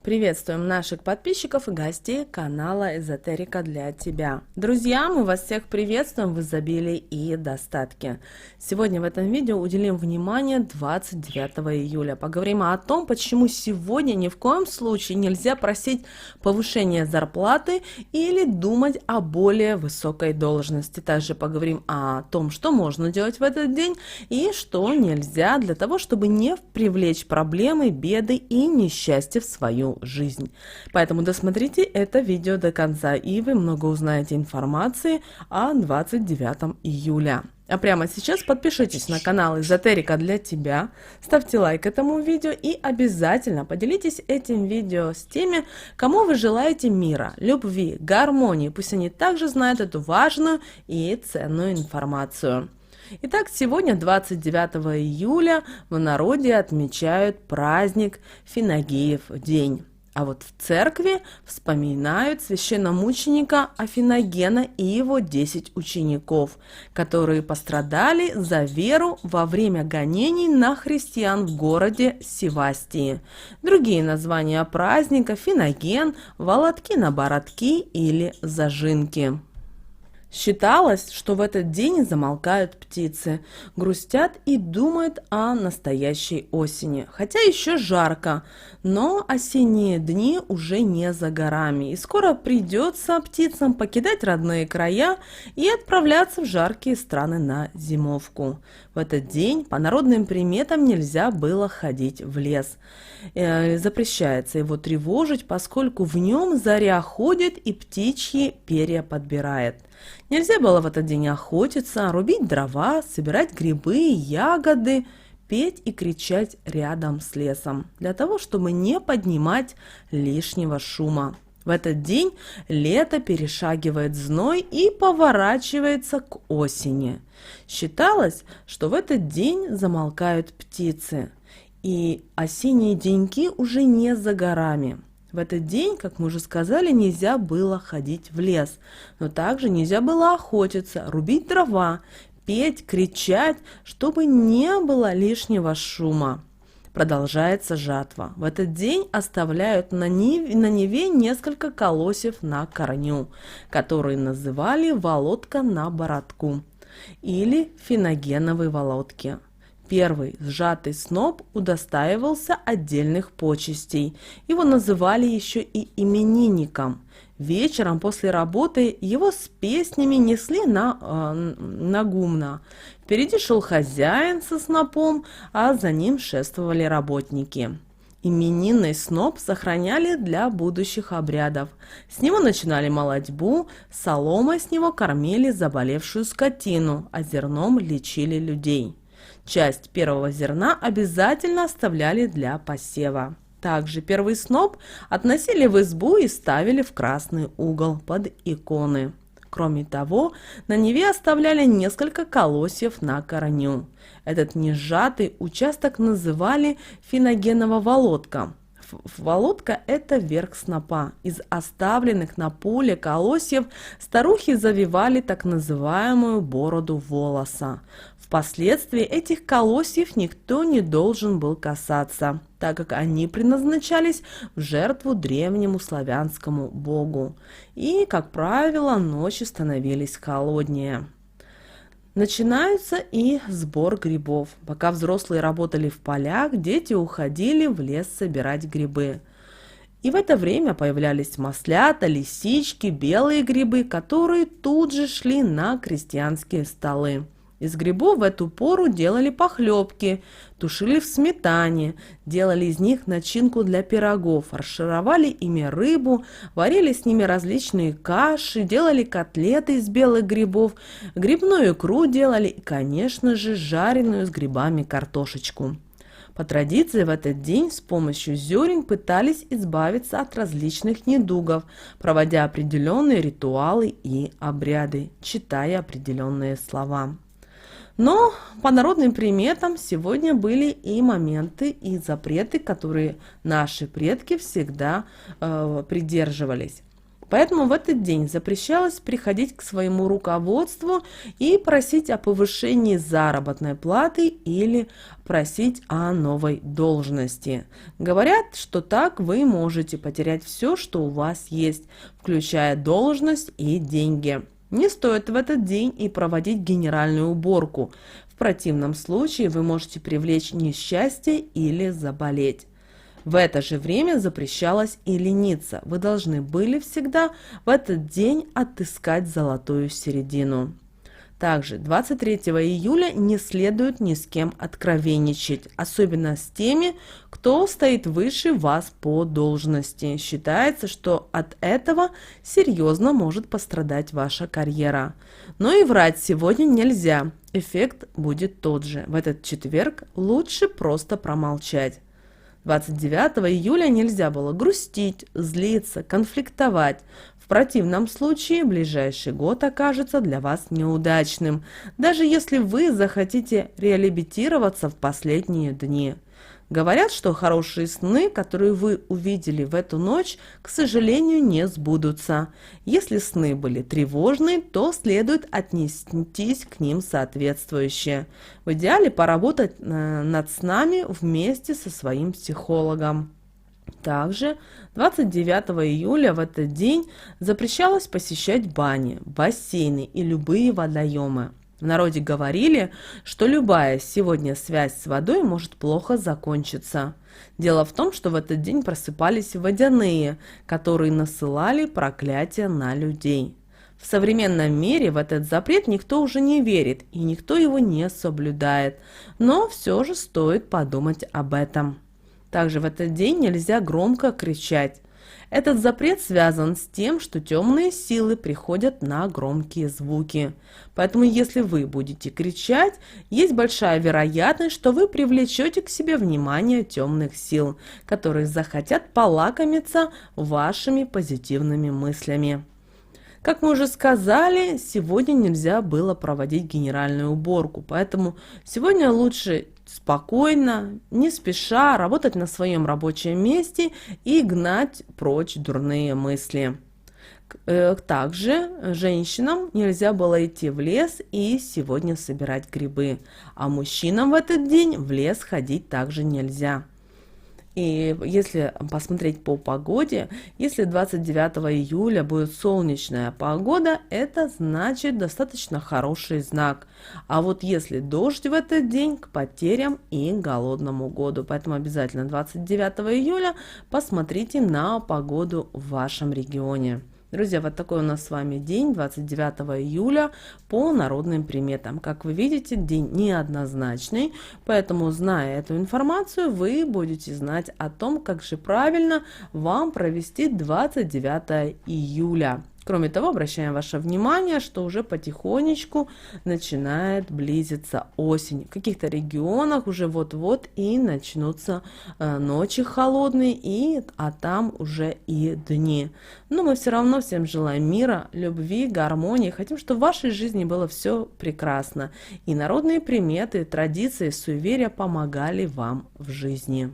Приветствуем наших подписчиков и гостей канала Эзотерика для тебя. Друзья, мы вас всех приветствуем в изобилии и достатке. Сегодня в этом видео уделим внимание 29 июля. Поговорим о том, почему сегодня ни в коем случае нельзя просить повышения зарплаты или думать о более высокой должности. Также поговорим о том, что можно делать в этот день и что нельзя для того, чтобы не привлечь проблемы, беды и несчастье в свою жизнь. Поэтому досмотрите это видео до конца, и вы много узнаете информации о 29 июля. А прямо сейчас подпишитесь на канал Эзотерика для тебя, ставьте лайк этому видео и обязательно поделитесь этим видео с теми, кому вы желаете мира, любви, гармонии. Пусть они также знают эту важную и ценную информацию. Итак, сегодня, 29 июля, в народе отмечают праздник Финагиев день. А вот в церкви вспоминают священномученика Афиногена и его 10 учеников, которые пострадали за веру во время гонений на христиан в городе Севастии. Другие названия праздника – Финоген, Волотки на бородки или Зажинки. Считалось, что в этот день замолкают птицы, грустят и думают о настоящей осени. Хотя еще жарко, но осенние дни уже не за горами, и скоро придется птицам покидать родные края и отправляться в жаркие страны на зимовку. В этот день по народным приметам нельзя было ходить в лес. Запрещается его тревожить, поскольку в нем заря ходит и птичьи перья подбирает. Нельзя было в этот день охотиться, рубить дрова, собирать грибы, ягоды, петь и кричать рядом с лесом, для того, чтобы не поднимать лишнего шума. В этот день лето перешагивает зной и поворачивается к осени. Считалось, что в этот день замолкают птицы, и осенние деньки уже не за горами. В этот день, как мы уже сказали, нельзя было ходить в лес, но также нельзя было охотиться, рубить дрова, петь, кричать, чтобы не было лишнего шума. Продолжается жатва. В этот день оставляют на Неве несколько колосьев на корню, которые называли волотка на бородку или финогеновые волотки. Первый сжатый сноп удостаивался отдельных почестей. Его называли еще и именинником. Вечером после работы его с песнями несли на гумно. Впереди шел хозяин со снопом, а за ним шествовали работники. Именинный сноп сохраняли для будущих обрядов. С него начинали молотьбу, соломой с него кормили заболевшую скотину, а зерном лечили людей. Часть первого зерна обязательно оставляли для посева. Также первый сноп относили в избу и ставили в красный угол под иконы. Кроме того, на Неве оставляли несколько колосьев на корню. Этот несжатый участок называли финогенова волотка. Волотка – это верх снопа. Из оставленных на поле колосьев старухи завивали так называемую бороду волоса. Впоследствии этих колосьев никто не должен был касаться, так как они предназначались в жертву древнему славянскому богу. И, как правило, ночи становились холоднее. Начинается и сбор грибов. Пока взрослые работали в полях, дети уходили в лес собирать грибы. И в это время появлялись маслята, лисички, белые грибы, которые тут же шли на крестьянские столы. Из грибов в эту пору делали похлебки, тушили в сметане, делали из них начинку для пирогов, фаршировали ими рыбу, варили с ними различные каши, делали котлеты из белых грибов, грибную икру делали и, конечно же, жареную с грибами картошечку. По традиции в этот день с помощью зерен пытались избавиться от различных недугов, проводя определенные ритуалы и обряды, читая определенные слова. Но по народным приметам сегодня были и моменты, и запреты, которые наши предки всегда придерживались. Поэтому в этот день запрещалось приходить к своему руководству и просить о повышении заработной платы или просить о новой должности. Говорят, что так вы можете потерять все, что у вас есть, включая должность и деньги. Не стоит в этот день и проводить генеральную уборку. В противном случае вы можете привлечь несчастье или заболеть. В это же время запрещалось и лениться. Вы должны были всегда в этот день отыскать золотую середину. Также 23 июля не следует ни с кем откровенничать, особенно с теми, кто стоит выше вас по должности. Считается, что от этого серьезно может пострадать ваша карьера. Но и врать сегодня нельзя, эффект будет тот же. В этот четверг лучше просто промолчать. 29 июля нельзя было грустить, злиться, конфликтовать. В противном случае ближайший год окажется для вас неудачным, даже если вы захотите реабилитироваться в последние дни. Говорят, что хорошие сны, которые вы увидели в эту ночь, к сожалению, не сбудутся. Если сны были тревожные, то следует отнестись к ним соответствующе. В идеале поработать над снами вместе со своим психологом. Также 29 июля в этот день запрещалось посещать бани, бассейны и любые водоемы. В народе говорили, что любая сегодня связь с водой может плохо закончиться. Дело в том, что в этот день просыпались водяные, которые насылали проклятия на людей. В современном мире в этот запрет никто уже не верит и никто его не соблюдает, но все же стоит подумать об этом. Также в этот день нельзя громко кричать. Этот запрет связан с тем, что темные силы приходят на громкие звуки. Поэтому если вы будете кричать, есть большая вероятность, что вы привлечете к себе внимание темных сил, которые захотят полакомиться вашими позитивными мыслями. Как мы уже сказали, сегодня нельзя было проводить генеральную уборку, поэтому сегодня лучше спокойно, не спеша работать на своем рабочем месте и гнать прочь дурные мысли. Также женщинам нельзя было идти в лес и сегодня собирать грибы, а мужчинам в этот день в лес ходить также нельзя. И если посмотреть по погоде, если 29 июля будет солнечная погода, это значит достаточно хороший знак. А вот если дождь в этот день, к потерям и голодному году. Поэтому обязательно 29 июля посмотрите на погоду в вашем регионе. Друзья, вот такой у нас с вами день, 29 июля, по народным приметам. Как вы видите, день неоднозначный, поэтому, зная эту информацию, вы будете знать о том, как же правильно вам провести 29 июля. Кроме того, обращаем ваше внимание, что уже потихонечку начинает близиться осень. В каких-то регионах уже вот-вот и начнутся ночи холодные, а там уже и дни. Но мы все равно всем желаем мира, любви, гармонии. Хотим, чтобы в вашей жизни было все прекрасно. И народные приметы, традиции, суеверия помогали вам в жизни.